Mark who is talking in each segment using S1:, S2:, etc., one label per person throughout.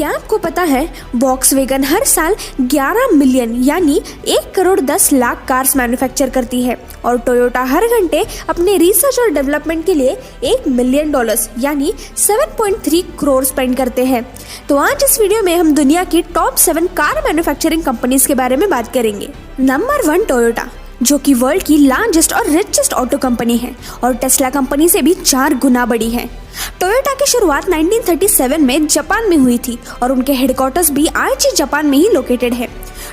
S1: क्या आपको पता है वॉक्सवैगन हर साल 11 मिलियन यानी 1 करोड़ 10 लाख कार्स मैन्युफैक्चर करती है और टोयोटा हर घंटे अपने रिसर्च और डेवलपमेंट के लिए $1 मिलियन यानी 7.3 करोड़ स्पेंड करते हैं। तो आज इस वीडियो में हम दुनिया की टॉप 7 कार मैन्युफैक्चरिंग कंपनीज के बारे में बात करेंगे। नंबर 1 टोयोटा, जो कि वर्ल्ड की लार्जेस्ट और रिचेस्ट ऑटो कंपनी है और टेस्ला कंपनी से भी 4 गुना बड़ी है। टोयोटा की शुरुआत 1937 में जापान में हुई थी और उनके हेडक्वार्टर्स भी आईची जापान में ही लोकेटेड है।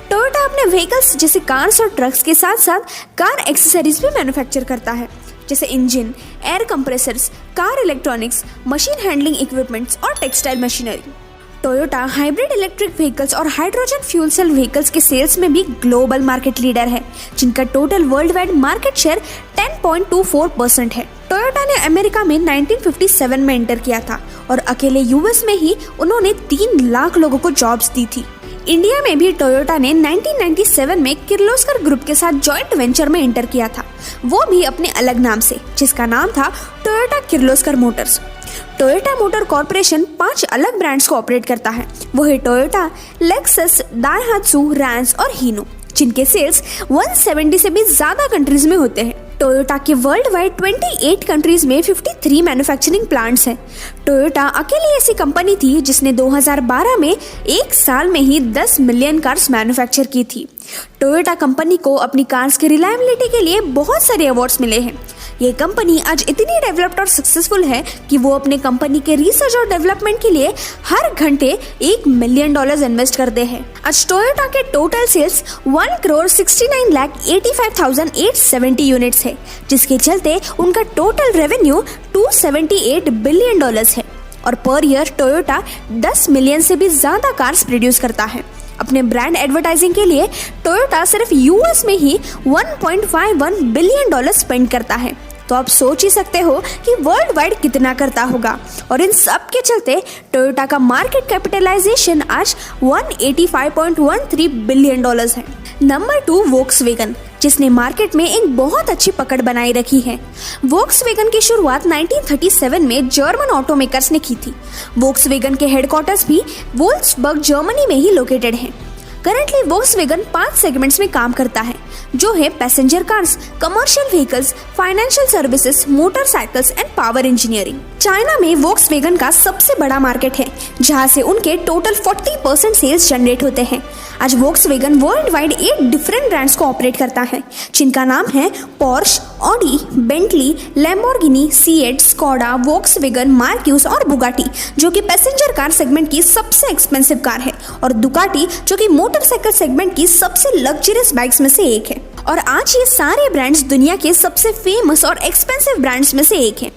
S1: टोयोटा अपने व्हीकल्स जैसे कार्स और ट्रक्स के साथ साथ कार एक्सेसरीज भी मैन्युफैक्चर करता है, जैसे engine, air compressors, car electronics, machine handling equipments और textile machinery. Toyota hybrid electric vehicles और हाइड्रोजन फ्यूल सेल व्हीकल्स के सेल्स में भी ग्लोबल मार्केट लीडर है, जिनका total world wide market share 10.24% है। टोयोटा ने अमेरिका में 1957 में एंटर किया था और अकेले यूएस में ही उन्होंने 3 लाख लोगों को जॉब्स दी थी। इंडिया में भी टोयोटा ने 1997 में किर्लोस्कर ग्रुप के साथ जॉइंट वेंचर में एंटर किया था, वो भी अपने अलग नाम से, जिसका नाम था Toyota Kirloskar Motors. Toyota motor corporation 5 अलग ब्रांड्स को ऑपरेट करता है, वो है टोयोटा, लेक्सस, दाइहात्सु, रैंस और हीनो, जिनके सेल्स 170 से भी ज्यादा कंट्रीज में होते हैं। टोयोटा के वर्ल्ड वाइड 28 कंट्रीज में 53 मैन्युफैक्चरिंग प्लांट्स हैं। टोयोटा अकेली ऐसी कंपनी थी जिसने 2012 में एक साल में ही 10 मिलियन कार्स मैन्युफैक्चर की थी। टोयोटा कंपनी को अपनी कार्स की रिलायबिलिटी के लिए बहुत सारे अवार्ड्स मिले हैं। ये कंपनी आज इतनी डेवलप्ड और सक्सेसफुल है कि वो अपने कंपनी के रिसर्च और डेवलपमेंट के लिए हर घंटे $1 मिलियन इन्वेस्ट करते हैं। आज टोयोटा के टोटल सेल्स 1,69,85,870 यूनिट्स है, जिसके चलते उनका टोटल रेवेन्यू $278 बिलियन है और पर ईयर टोयोटा 10 मिलियन से भी ज्यादा कार्स प्रोड्यूस करता है। अपने ब्रांड एडवर्टाइजिंग के लिए टोयोटा सिर्फ यूएस में ही $1.51 बिलियन स्पेंड करता है। तो आप सोच ही सकते हो कि वर्ल्ड वाइड कितना करता होगा। और इन सब के चलते टोयोटा का मार्केट कैपिटलाइजेशन आज $185.13 बिलियन है। नंबर 2 वोक्सवैगन, जिसने मार्केट में एक बहुत अच्छी पकड़ बनाई रखी है। वोक्सवैगन की शुरुआत 1937 में जर्मन ऑटोमेकर्स ने की थी। वोक्सवैगन के हेडक्वार्टर्स भी वोल्फ्सबर्ग जर्मनी में ही लोकेटेड हैं। करंटली वोक्सवैगन 5 सेगमेंट्स में काम करता है, जो है passenger cars, commercial vehicles, financial services, motorcycles and power engineering. China में वोक्सवैगन का सबसे बड़ा मार्केट है, जहां से उनके टोटल 40% सेल्स जनरेट होते हैं। आज Volkswagen world wide 8 different brands को ऑपरेट करता है, जिनका नाम है Porsche, Audi, Bentley, Lamborghini, CEAT, Skoda, Volkswagen, Marcus और बुगाटी, जो कि पैसेंजर कार सेगमेंट की सबसे एक्सपेंसिव कार है, और दुकाटी, जो कि मोटरसाइकिल सेगमेंट की सबसे लग्जरियस बाइक्स में से एक है। और आज ये सारे ब्रांड्स दुनिया के सबसे फेमस और एक्सपेंसिव ब्रांड्स में से एक है।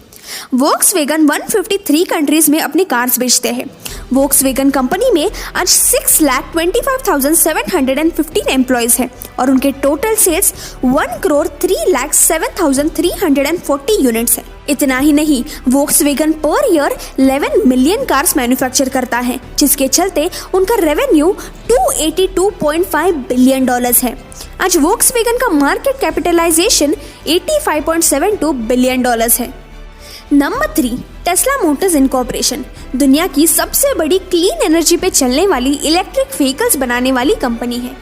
S1: वोक्सवैगन 153 कंट्रीज में अपनी कार्स बेचते हैं। वोक्सवैगन कंपनी में आज 6,25,715 एम्प्लॉयज हैं और उनके टोटल सेल्स 1,03,07,340 यूनिट्स है। इतना ही नहीं, Volkswagen per year 11 million cars manufacture करता है, जिसके चलते उनका रेवेन्यू $282.5 बिलियन है। आज वोक्सवैगन का मार्केट कैपिटलाइजेशन $85.72 बिलियन है। नंबर 3 टेस्ला मोटर्स इनकॉर्पोरेशन, दुनिया की सबसे बड़ी क्लीन एनर्जी पे चलने वाली इलेक्ट्रिक व्हीकल्स बनाने वाली कंपनी है।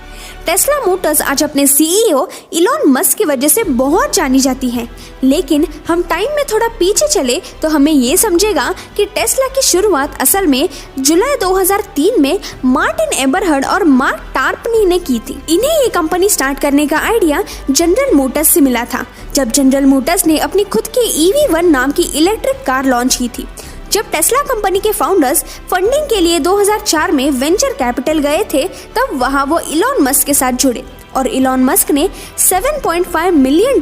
S1: टेस्ला मोटर्स आज अपने सीईओ इलॉन मस्क की वजह से बहुत जानी जाती है, लेकिन हम टाइम में थोड़ा पीछे चले तो हमें ये समझेगा कि टेस्ला की शुरुआत असल में जुलाई 2003 में मार्टिन एबरहर्ड और मार्क टार्पनी ने की थी। इन्हें ये कंपनी स्टार्ट करने का आइडिया जनरल मोटर्स से मिला था, जब जनरल मोटर्स ने अपनी खुद की EV1 नाम की इलेक्ट्रिक कार लॉन्च की थी। जब टेस्ला कंपनी के फाउंडर्स फंडिंग के लिए 2004 में वेंचर कैपिटल गए थे, तब वहां वो इलॉन मस्क के साथ जुड़े और इलॉन मस्क ने $7.5 मिलियन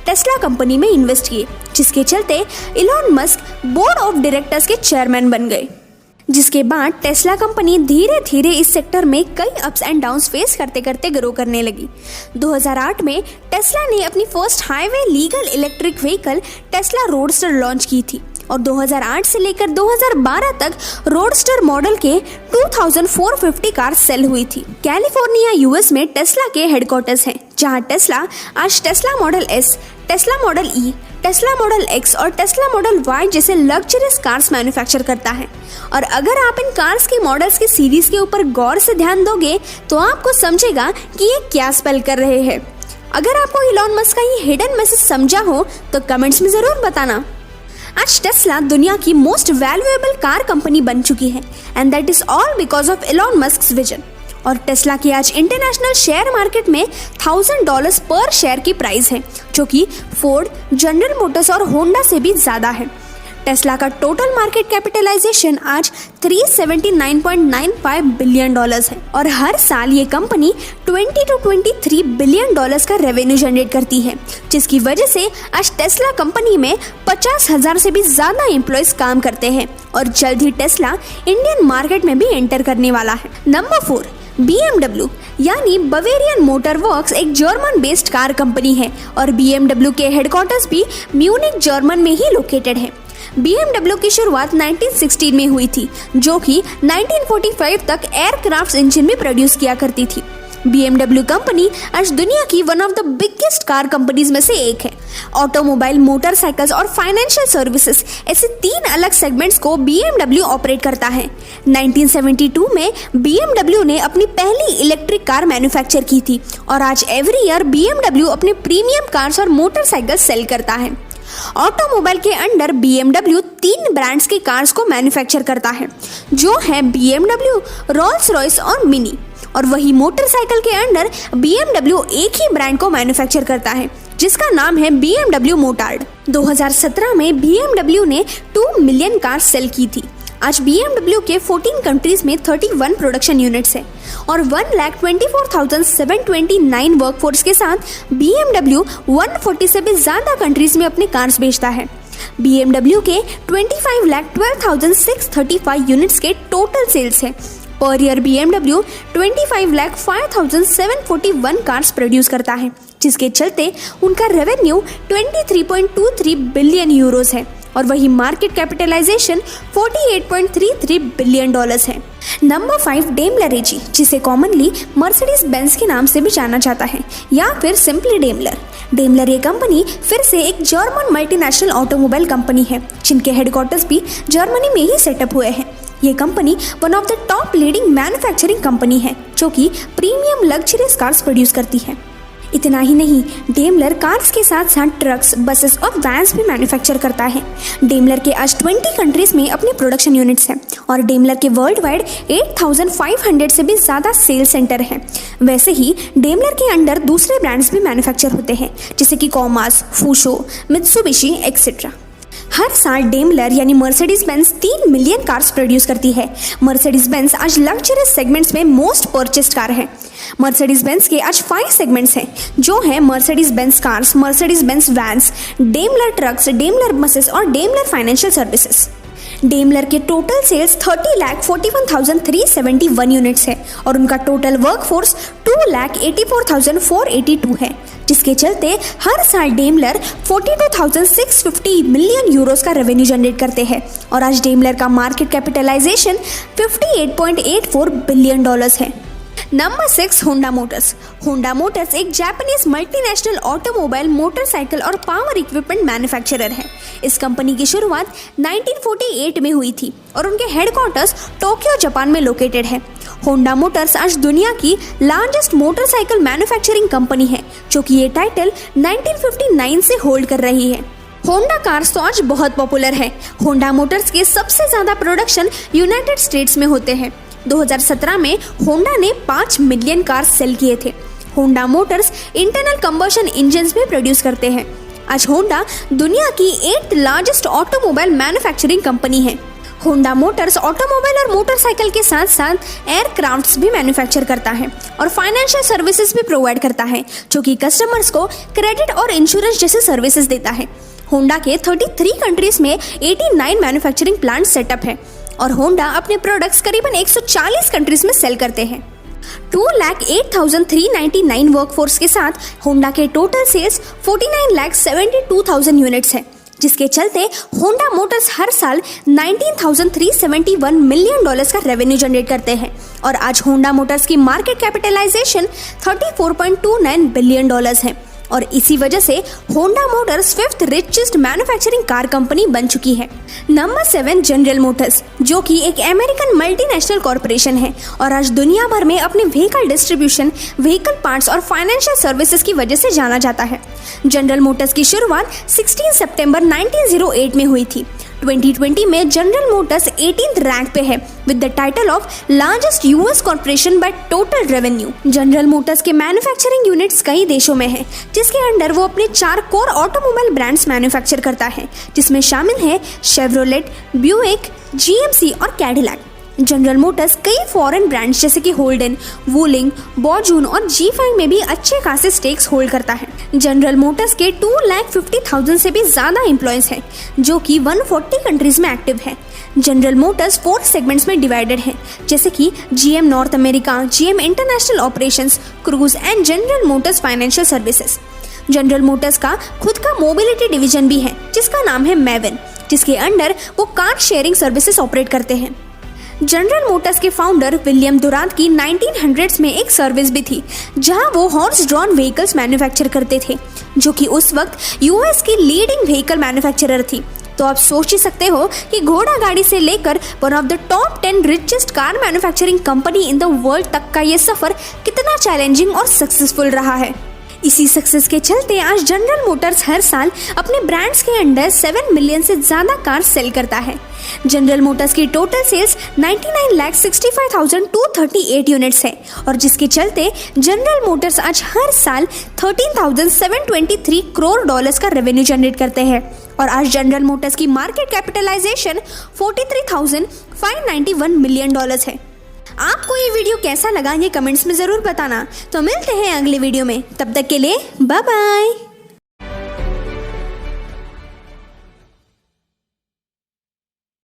S1: टेस्ला कंपनी में इन्वेस्ट किए, जिसके चलते Elon Musk board of directors के चेयरमैन बन गए। जिसके बाद टेस्ला कंपनी धीरे धीरे इस सेक्टर में कई अप्स एंड डाउन्स फेस करते करते ग्रो करने लगी। 2008 में टेस्ला ने अपनी first highway legal electric vehicle Tesla roadster launch की थी और 2008 से लेकर 2012 तक रोडस्टर मॉडल के 2450 कार सेल हुई थी। कैलिफोर्निया यूएस में टेस्ला के हेडक्वार्टर्स हैं, जहां टेस्ला आज Tesla model S, Tesla model E, Tesla model X और टेस्ला मॉडल वाई जैसे लग्जरियस कार्स मैन्युफैक्चर करता है। और अगर आप इन कार्स के मॉडल्स की सीरीज के ऊपर गौर से ध्यान दोगे तो आपको समझेगा कि ये क्या स्पेल कर रहे हैं। अगर आपको इलॉन मस्क का ये हिडन मैसेज समझा हो तो कमेंट्स में जरूर बताना। आज टेस्ला दुनिया की मोस्ट वैल्यूएबल कार कंपनी बन चुकी है and that is all because of Elon Musk's vision. और टेस्ला की आज इंटरनेशनल शेयर मार्केट में $1000 पर शेयर की प्राइस है, जो कि फोर्ड, जनरल मोटर्स और होंडा से भी ज्यादा है। टेस्ला का टोटल मार्केट कैपिटलाइजेशन आज $379.95 बिलियन है और हर साल ये कंपनी $20 to $23 बिलियन का रेवेन्यू जनरेट करती है, जिसकी वजह से आज टेस्ला कंपनी में 50,000 से भी ज्यादा एम्प्लॉयज काम करते हैं और जल्द ही टेस्ला इंडियन मार्केट में भी एंटर करने वाला है। नंबर 4, BMW यानी बवेरियन मोटर वर्क्स एक जर्मन बेस्ड कार कंपनी है और BMW के हेडक्वार्टर्स भी म्यूनिक जर्मन में ही लोकेटेड है। BMW की शुरुआत 1916 में हुई थी, जो कि 1945 तक एयरक्राफ्ट इंजन में प्रोड्यूस किया करती थी। BMW कंपनी आज दुनिया की one of the biggest car companies में से एक है। ऑटोमोबाइल, मोटरसाइकिल्स और फाइनेंशियल सर्विसेज ऐसे 3 अलग सेगमेंट्स को BMW ऑपरेट करता है। 1972 में BMW ने अपनी पहली इलेक्ट्रिक कार मैन्युफैक्चर की थी और आज एवरी ईयर BMW अपने प्रीमियम कार्स और मोटरसाइकिल सेल करता है। ऑटोमोबाइल के अंडर BMW 3 ब्रांड्स के कार्स को मैन्युफैक्चर करता है, जो है BMW, रोल्स रॉयस और मिनी। और वही मोटरसाइकिल के अंडर BMW एक ही ब्रांड को मैन्युफैक्चर करता है, जिसका नाम है BMW मोटार्ड। 2017 में BMW ने 2 मिलियन कार सेल की थी। आज BMW के 14 कंट्रीज में 31 प्रोडक्शन यूनिट्स है और 1,24,729 वर्कफोर्स के साथ BMW 140 से भी ज्यादा कंट्रीज में अपने कार्स बेचता है। BMW के 25,12,635 यूनिट्स के टोटल सेल्स है। Per year BMW 25,05,741 cars produce करता है, जिसके चलते उनका रेवेन्यू 23.23 बिलियन यूरोस है और वही मार्केट कैपिटलाइजेशन $48.33 बिलियन है। नंबर 5, डेमलर AG, जिसे कॉमनली मर्सिडीज बेंज के नाम से भी जाना जाता है या फिर सिंपली डेमलर। डेमलर ये कंपनी फिर से एक जर्मन मल्टीनेशनल ऑटोमोबाइल कंपनी है, जिनके हेडक्वार्टर्स भी जर्मनी में ही सेटअप हुए हैं। ये company one of the top leading manufacturing company है, जो कि प्रीमियम लग्जरियस कार्स प्रोड्यूस करती है। इतना ही नहीं, डेमलर कार्स के साथ साथ ट्रक्स, बसेस और वैन्स भी मैन्युफैक्चर करता है। डेमलर के आज 20 कंट्रीज में अपने प्रोडक्शन यूनिट्स हैं और डेमलर के वर्ल्ड वाइड 8,500 से भी ज़्यादा सेल सेंटर हैं। वैसे ही डेमलर के अंडर दूसरे ब्रांड्स भी मैन्युफैक्चर होते हैं, जैसे कि कॉमास, फूशो, मित्सुबिशी एक्सेट्रा। हर साल डेमलर यानी Mercedes Benz 3 million cars produce करती है। मर्सिडीज बेंज आज लग्जरियस सेगमेंट्स में मोस्ट परचेस्ड कार है। मर्सिडीज बेंज के आज 5 सेगमेंट्स हैं, जो है Mercedes Benz cars, Mercedes Benz vans, Daimler trucks, Daimler buses और डेमलर फाइनेंशियल सर्विसेज। डेमलर के टोटल सेल्स 30,41,371 यूनिट्स है और उनका टोटल वर्कफोर्स 2,84,482 है, जिसके चलते हर साल डेमलर 42,650 मिलियन यूरोस का रेवेन्यू जनरेट करते हैं और आज डेमलर का मार्केट कैपिटलाइजेशन $58.84 बिलियन है। Number 6, Honda Motors. Honda Motors एक जापानीज मल्टीनेशनल ऑटोमोबाइल, मोटरसाइकिल और पावर इक्विपमेंट मैन्युफैक्चरर है। इस कंपनी की शुरुआत 1948 में हुई थी और उनके हेडक्वार्टर्स टोक्यो, जापान में लोकेटेड है। होंडा मोटर्स आज दुनिया की लार्जेस्ट मोटरसाइकिल मैन्युफैक्चरिंग कंपनी है, जो कि ये टाइटल 1959 से होल्ड कर रही है। होंडा कार्स तो आज बहुत पॉपुलर है। होंडा मोटर्स के सबसे ज्यादा प्रोडक्शन यूनाइटेड स्टेट्स में होते हैं। 2017 में होंडा ने 5 मिलियन कार सेल किए थे। Honda Motors internal combustion engines भी प्रोड्यूस करते हैं। आज होंडा दुनिया की 8th largest automobile manufacturing company है। होंडा मोटर्स ऑटोमोबाइल और मोटरसाइकिल के साथ साथ एयरक्राफ्ट्स भी मैन्युफैक्चर करता है और फाइनेंशियल सर्विसेज भी प्रोवाइड करता है, जो कि कस्टमर्स को क्रेडिट और इंश्योरेंस जैसे सर्विसेज देता है। होंडा के 33 कंट्रीज में 89 मैन्युफैक्चरिंग प्लांट सेटअप है और होंडा अपने प्रोडक्ट्स करीबन 140 कंट्रीज में सेल करते हैं। 2,08,399 वर्कफोर्स के साथ होंडा के टोटल सेल्स 49,72,000 यूनिट्स है, जिसके चलते होंडा मोटर्स हर साल $19,371 मिलियन का रेवेन्यू जनरेट करते हैं और आज होंडा मोटर्स की मार्केट कैपिटलाइजेशन $34.29 बिलियन है और इसी वजह से Honda Motors 5th richest manufacturing car company बन चुकी है। नंबर 7 जनरल मोटर्स, जो कि एक अमेरिकन मल्टीनेशनल कॉर्पोरेशन है और आज दुनिया भर में अपने व्हीकल डिस्ट्रीब्यूशन, व्हीकल पार्ट्स और फाइनेंशियल सर्विसेज की वजह से जाना जाता है। जनरल मोटर्स की शुरुआत 16 सितंबर 1908 में हुई थी। 2020 में जनरल मोटर्स 18th रैंक पे है with the title of largest US corporation by total revenue. General Motors के मैन्युफैक्चरिंग यूनिट्स कई देशों में है, जिसके अंडर वो अपने 4 कोर ऑटोमोबाइल ब्रांड्स मैन्युफैक्चर करता है, जिसमें शामिल है शेवरोलेट, ब्यूइक, जीएमसी और कैडिलैक। जनरल मोटर्स कई फॉरेन ब्रांड्स जैसे कि होल्डन, वूलिंग, बॉर्जून और G5 में भी अच्छे खासे स्टेक्स होल्ड करता है। जनरल मोटर्स के 2,50,000 से भी ज़्यादा एम्प्लॉयज हैं, जो कि 140 कंट्रीज में एक्टिव है। जनरल मोटर्स 4 सेगमेंट्स में डिवाइडेड है, जैसे कि GM north America, GM international operations, cruise and general Motors financial services. General Motors का खुद का मोबिलिटी डिवीजन भी है, जिसका नाम है मैवन, जिसके अंडर वो कार शेयरिंग सर्विसेज ऑपरेट करते हैं। जनरल मोटर्स के फाउंडर विलियम दुरांत की 1900s में एक सर्विस भी थी, जहां वो हॉर्स ड्रॉन व्हीकल्स मैन्युफैक्चर करते थे, जो कि उस वक्त यूएस की लीडिंग व्हीकल मैन्युफैक्चरर थी। तो आप सोच ही सकते हो कि घोड़ा गाड़ी से लेकर one of the top 10 richest car manufacturing company in the world तक का ये सफर कितना चैलेंजिंग और सक्सेसफुल रहा है। इसी सक्सेस के चलते आज जनरल मोटर्स हर साल अपने ब्रांड्स के अंडर 7 मिलियन से ज्यादा कार सेल करता है। जनरल मोटर्स की टोटल सेल्स 99,65,238 यूनिट्स है और जिसके चलते जनरल मोटर्स आज हर साल $13,723 करोड़ का रेवेन्यू जनरेट करते हैं और आज जनरल मोटर्स की मार्केट कैपिटलाइजेशन $43,591 मिलियन है। आपको ये वीडियो कैसा लगा ये कमेंट्स में ज़रूर बताना। तो मिलते हैं अगले वीडियो में, तब तक के लिए बाय बाय।